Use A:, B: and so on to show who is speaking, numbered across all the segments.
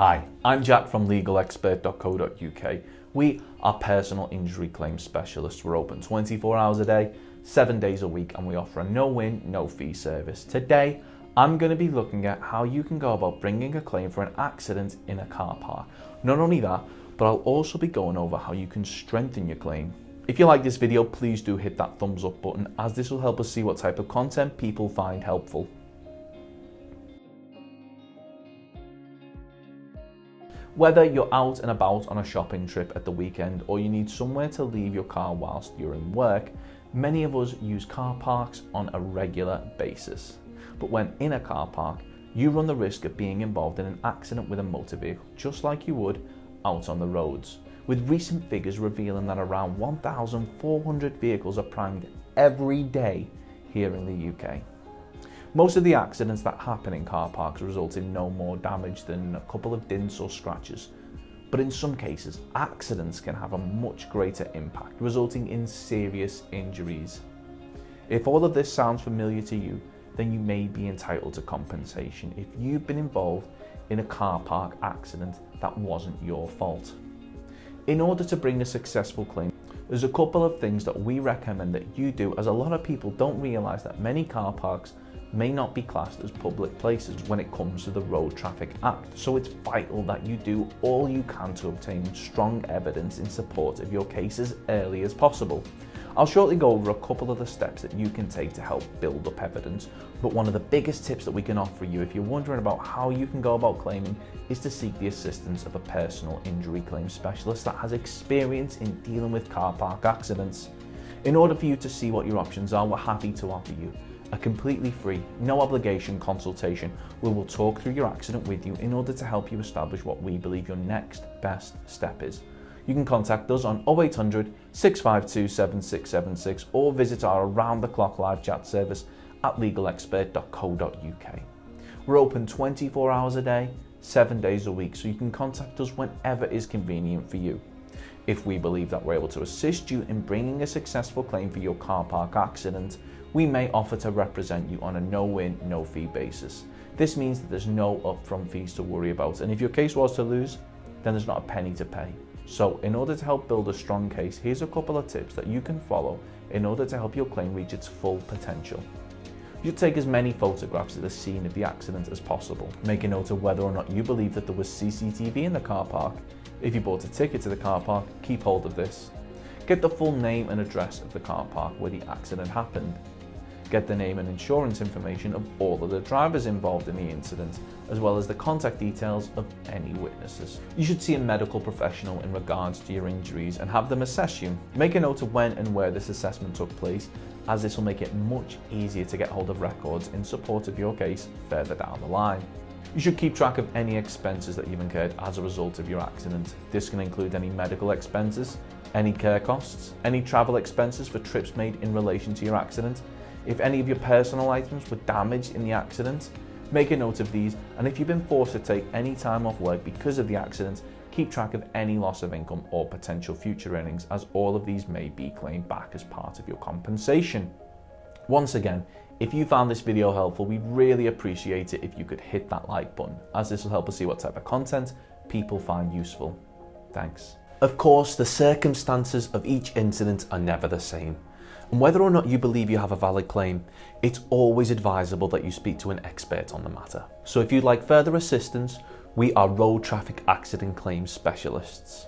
A: Hi, I'm Jack from legalexpert.co.uk. We are personal injury claims specialists. We're open 24 hours a day, 7 days a week, and we offer a no-win, no-fee service. Today, I'm going to be looking at how you can go about bringing a claim for an accident in a car park. Not only that, but I'll also be going over how you can strengthen your claim. If you like this video, please do hit that thumbs up button, as this will help us see what type of content people find helpful. Whether you're out and about on a shopping trip at the weekend or you need somewhere to leave your car whilst you're in work, many of us use car parks on a regular basis. But when in a car park, you run the risk of being involved in an accident with a motor vehicle, just like you would out on the roads, with recent figures revealing that around 1,400 vehicles are pranged every day here in the UK. Most of the accidents that happen in car parks result in no more damage than a couple of dents or scratches. But in some cases, accidents can have a much greater impact, resulting in serious injuries. If all of this sounds familiar to you, then you may be entitled to compensation if you've been involved in a car park accident that wasn't your fault. In order to bring a successful claim, there's a couple of things that we recommend that you do, as a lot of people don't realise that many car parks may not be classed as public places when it comes to the Road Traffic Act. So it's vital that you do all you can to obtain strong evidence in support of your case as early as possible. I'll shortly go over a couple of the steps that you can take to help build up evidence, but one of the biggest tips that we can offer you if you're wondering about how you can go about claiming is to seek the assistance of a personal injury claims specialist that has experience in dealing with car park accidents. In order for you to see what your options are, we're happy to offer you a completely free, no obligation consultation where we'll talk through your accident with you in order to help you establish what we believe your next best step is. You can contact us on 0800 652 7676 or visit our around-the-clock live chat service at legalexpert.co.uk. We're open 24 hours a day, 7 days a week, so you can contact us whenever is convenient for you. If we believe that we're able to assist you in bringing a successful claim for your car park accident, we may offer to represent you on a no-win, no-fee basis. This means that there's no upfront fees to worry about, and if your case was to lose, then there's not a penny to pay. So in order to help build a strong case, here's a couple of tips that you can follow in order to help your claim reach its full potential. You should take as many photographs of the scene of the accident as possible. Make a note of whether or not you believe that there was CCTV in the car park. If you bought a ticket to the car park, keep hold of this. Get the full name and address of the car park where the accident happened. Get the name and insurance information of all of the drivers involved in the incident, as well as the contact details of any witnesses. You should see a medical professional in regards to your injuries and have them assess you. Make a note of when and where this assessment took place, as this will make it much easier to get hold of records in support of your case further down the line. You should keep track of any expenses that you've incurred as a result of your accident. This can include any medical expenses, any care costs, any travel expenses for trips made in relation to your accident. If any of your personal items were damaged in the accident, make a note of these, and if you've been forced to take any time off work because of the accident, keep track of any loss of income or potential future earnings, as all of these may be claimed back as part of your compensation. Once again, if you found this video helpful, we'd really appreciate it if you could hit that like button, as this will help us see what type of content people find useful. Thanks. Of course, the circumstances of each incident are never the same. And whether or not you believe you have a valid claim, it's always advisable that you speak to an expert on the matter. So if you'd like further assistance, we are road traffic accident claims specialists.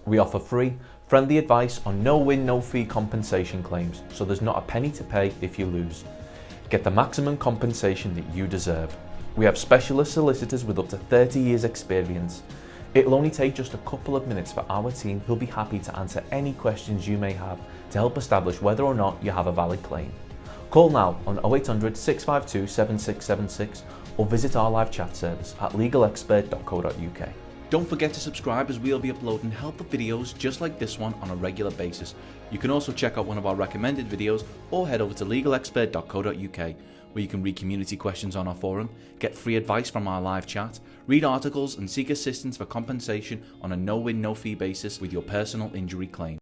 A: We offer free, friendly advice on no-win, no-fee compensation claims, so there's not a penny to pay if you lose. Get the maximum compensation that you deserve. We have specialist solicitors with up to 30 years experience. It'll only take just a couple of minutes for our team, who'll be happy to answer any questions you may have to help establish whether or not you have a valid claim. Call now on 0800 652 7676 or visit our live chat service at legalexpert.co.uk. Don't forget to subscribe, as we'll be uploading helpful videos just like this one on a regular basis. You can also check out one of our recommended videos or head over to legalexpert.co.uk, where you can read community questions on our forum, get free advice from our live chat, read articles and seek assistance for compensation on a no-win, no-fee basis with your personal injury claim.